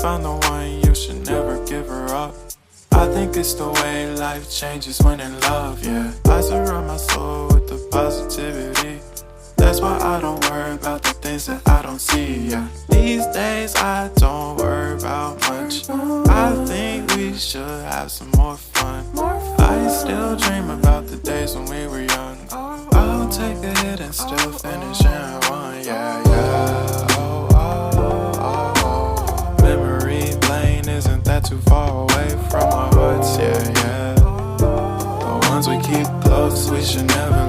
found the one, you should never give her up. I think it's the way life changes when in love, yeah. I surround my soul with the positivity. That's why I don't worry about the things that I don't see, yeah. These days I don't worry about much. I think we should have some more fun. I still dream about the days when we were young. I'll take a hit and still finish in one, yeah, yeah. Oh, oh, oh, oh. Memory lane isn't that too far away from our hearts, yeah, yeah. The ones we keep close, we should never